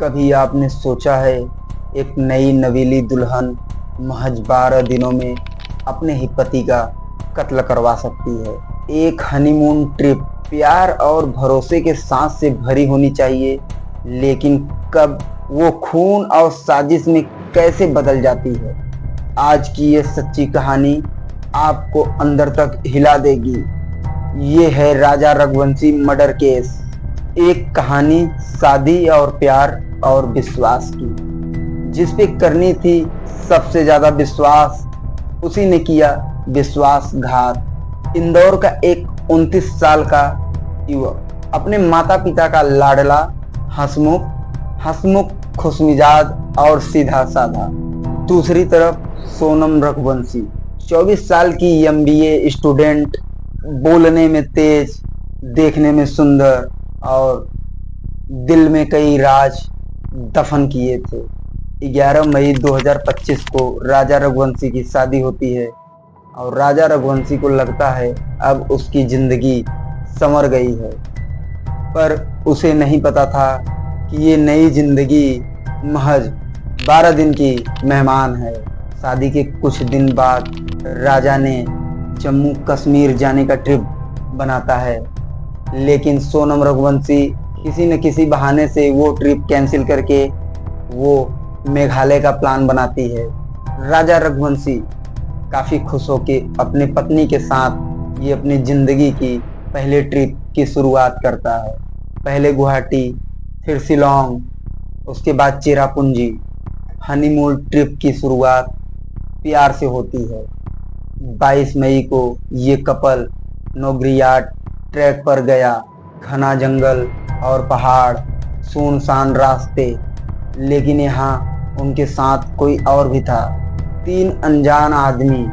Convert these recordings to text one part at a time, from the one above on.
कभी आपने सोचा है एक नई नवीली दुल्हन महज 12 दिनों में अपने ही पति का कत्ल करवा सकती है। एक हनीमून ट्रिप प्यार और भरोसे के साथ से भरी होनी चाहिए, लेकिन कब वो खून और साजिश में कैसे बदल जाती है। आज की ये सच्ची कहानी आपको अंदर तक हिला देगी। ये है राजा रघुवंशी मर्डर केस, एक कहानी शादी और प्यार और विश्वास की। जिस पे करनी थी सबसे ज्यादा विश्वास, उसी ने किया विश्वासघात। इंदौर का एक 29 साल का युवक अपने माता पिता का लाडला, हंसमुख, खुशमिजाज और सीधा साधा। दूसरी तरफ सोनम रघुवंशी 24 साल की MBA स्टूडेंट, बोलने में तेज, देखने में सुंदर और दिल में कई राज दफन किए थे। 11 मई 2025 को राजा रघुवंशी की शादी होती है और राजा रघुवंशी को लगता है अब उसकी जिंदगी संवर गई है, पर उसे नहीं पता था कि ये नई जिंदगी महज 12 दिन की मेहमान है। शादी के कुछ दिन बाद राजा ने जम्मू कश्मीर जाने का ट्रिप बनाता है, लेकिन सोनम रघुवंशी किसी न किसी बहाने से वो ट्रिप कैंसिल करके वो मेघालय का प्लान बनाती है। राजा रघुवंशी काफी खुश होके अपने पत्नी के साथ ये अपनी जिंदगी की पहले ट्रिप की शुरुआत करता है। पहले गुवाहाटी, फिर शिलोंग, उसके बाद चेरापूंजी। हनीमून ट्रिप की शुरुआत प्यार से होती है। 22 मई को ये कपल नोग्रियाट ट्रैक पर गया। घना जंगल और पहाड़, सुनसान रास्ते, लेकिन यहाँ उनके साथ कोई और भी था। 3 अनजान आदमी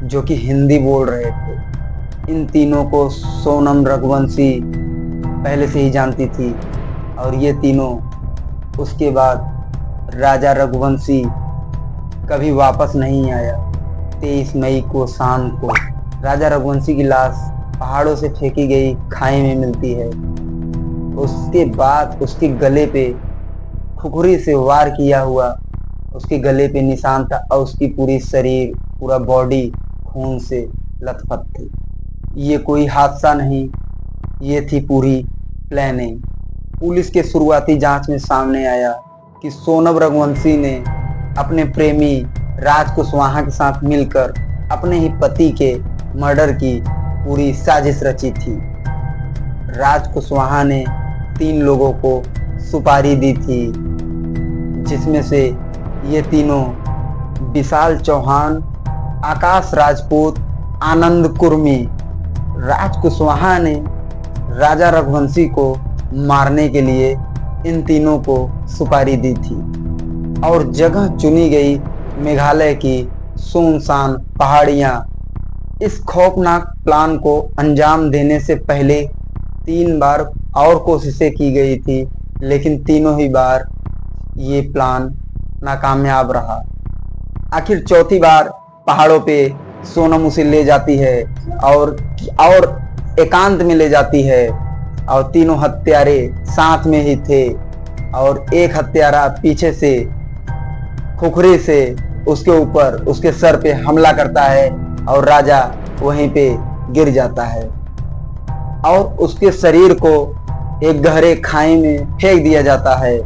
जो कि हिंदी बोल रहे थे। इन तीनों को सोनम रघुवंशी पहले से ही जानती थी और ये तीनों उसके बाद राजा रघुवंशी कभी वापस नहीं आया। 23 मई को शाम को राजा रघुवंशी की लाश पहाड़ों से फेंकी गई खाई में मिलती है। उसके बाद उसके गले पे खुखरी से वार किया हुआ उसके गले पे निशान था और उसकी पूरी शरीर, पूरा बॉडी खून से लथपथ थी। ये कोई हादसा नहीं, ये थी पूरी प्लानिंग। पुलिस के शुरुआती जांच में सामने आया कि सोनम रघुवंशी ने अपने प्रेमी राज कुशवाहा के साथ मिलकर अपने ही पति के मर्डर की पूरी साजिश रची थी। राज कुशवाहा ने 3 लोगों को सुपारी दी थी, जिसमें से ये तीनों विशाल चौहान, आकाश राजपूत, आनंद कुर्मी। राज कुशवाहा ने राजा रघुवंशी को मारने के लिए इन तीनों को सुपारी दी थी और जगह चुनी गई मेघालय की सुनसान पहाड़ियां। इस खौफनाक प्लान को अंजाम देने से पहले 3 बार और कोशिशें की गई थी, लेकिन तीनों ही बार ये प्लान नाकामयाब रहा। आखिर चौथी बार पहाड़ों पे सोनम उसे ले जाती है और एकांत में ले जाती है और तीनों हत्यारे साथ में ही थे और एक हत्यारा पीछे से खुखरी से उसके ऊपर, उसके सर पे हमला करता है और राजा वहीं पे गिर जाता है और उसके शरीर को एक गहरे खाई में फेंक दिया जाता है।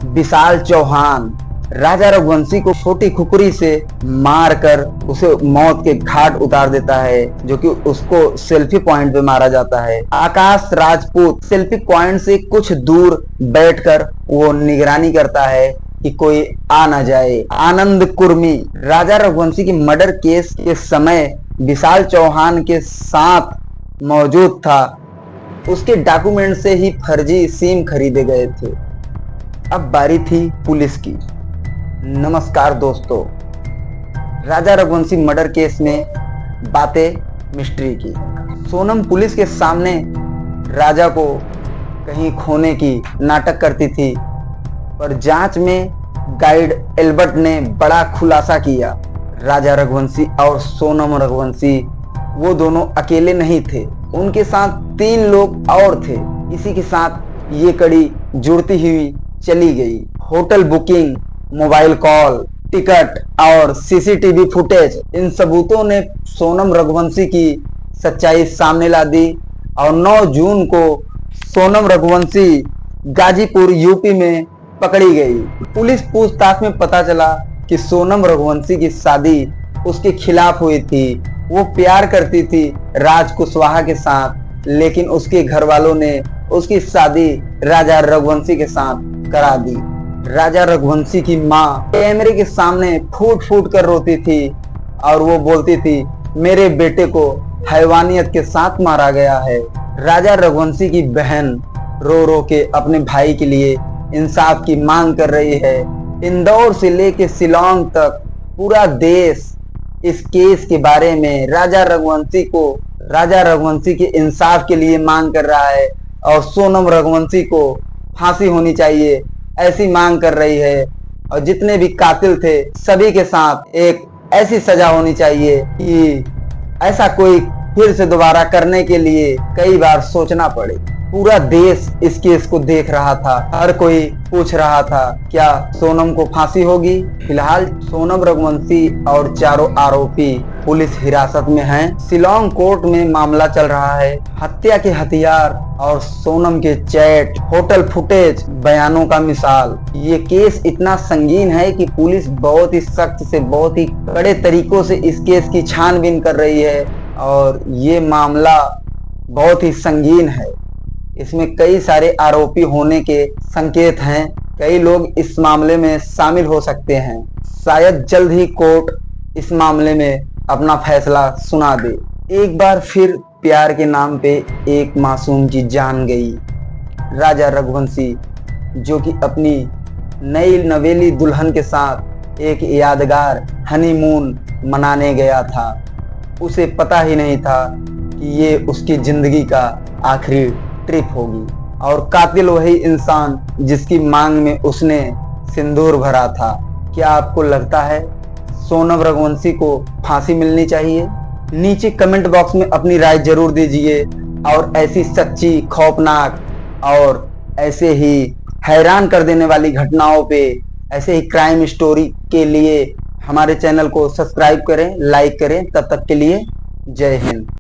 विशाल चौहान राजा रघुवंशी को छोटी खुखरी से मारकर उसे मौत के घाट उतार देता है, जो कि उसको सेल्फी पॉइंट पे मारा जाता है। आकाश राजपूत सेल्फी पॉइंट से कुछ दूर बैठकर वो निगरानी करता है कि कोई आ ना जाए। आनंद कुर्मी राजा रघुवंशी की मर्डर केस के समय विशाल चौहान के साथ मौजूद था। उसके डॉक्यूमेंट से ही फर्जी सिम खरीदे गए थे। अब बारी थी पुलिस की। नमस्कार दोस्तों, राजा रघुवंशी मर्डर केस में बातें मिस्ट्री की। सोनम पुलिस के सामने राजा को कहीं खोने की नाटक करती थी, पर जांच में गाइड एल्बर्ट ने बड़ा खुलासा किया। राजा रघुवंशी और सोनम रघुवंशी वो दोनों अकेले नहीं थे, उनके साथ 3 लोग और थे। इसी के साथ ये कड़ी जुड़ती हुई चली गई। Hotel booking, mobile call, ticket और सीसीटीवी फुटेज, इन सबूतों ने सोनम रघुवंशी की सच्चाई सामने ला दी और 9 जून को सोनम रघुवंशी गाजीपुर यूपी में पकड़ी गई। पुलिस पूछताछ में पता चला कि सोनम रघुवंशी की शादी उसके खिलाफ हुई थी। वो प्यार करती थी राज कुशवाहा के साथ, लेकिन उसके घर वालों ने उसकी शादी राजा रघुवंशी के साथ करा दी। राजा रघुवंशी की माँ कैमरे के सामने फूट फूट कर रोती थी और वो बोलती थी, मेरे बेटे को हैवानियत के साथ मारा गया है। राजा रघुवंशी की बहन रो रो के अपने भाई के लिए इंसाफ की मांग कर रही है। इंदौर से लेके शिलांग तक पूरा देश इस केस के बारे में राजा रघुवंशी के इंसाफ के लिए मांग कर रहा है और सोनम रघुवंशी को फांसी होनी चाहिए ऐसी मांग कर रही है। और जितने भी कातिल थे सभी के साथ एक ऐसी सजा होनी चाहिए कि ऐसा कोई फिर से दोबारा करने के लिए कई बार सोचना पड़े। पूरा देश इस केस को देख रहा था, हर कोई पूछ रहा था क्या सोनम को फांसी होगी। फिलहाल सोनम रघुवंशी और चारों आरोपी पुलिस हिरासत में हैं। शिलांग कोर्ट में मामला चल रहा है। हत्या के हथियार और सोनम के चैट, होटल फुटेज, बयानों का मिसाल। ये केस इतना संगीन है कि पुलिस बहुत ही सख्त से बहुत ही कड़े तरीकों से इस केस की छानबीन कर रही है और ये मामला बहुत ही संगीन है। इसमें कई सारे आरोपी होने के संकेत हैं। कई लोग इस मामले में शामिल हो सकते हैं। शायद जल्द ही कोर्ट इस मामले में अपना फैसला सुना दे। एक बार फिर प्यार के नाम पे एक मासूम की जान गई। राजा रघुवंशी जो कि अपनी नई नवेली दुल्हन के साथ एक यादगार हनीमून मनाने गया था, उसे पता ही नहीं था कि ये उसकी जिंदगी का आखिरी ट्रिप होगी और कातिल वही इंसान जिसकी मांग में उसने सिंदूर भरा था। क्या आपको लगता है सोनम रघुवंशी को फांसी मिलनी चाहिए? नीचे कमेंट बॉक्स में अपनी राय जरूर दीजिए और ऐसी सच्ची, खौफनाक और ऐसे ही हैरान कर देने वाली घटनाओं पे, ऐसे ही क्राइम स्टोरी के लिए हमारे चैनल को सब्सक्राइब करें, लाइक करें। तब तक के लिए जय हिंद।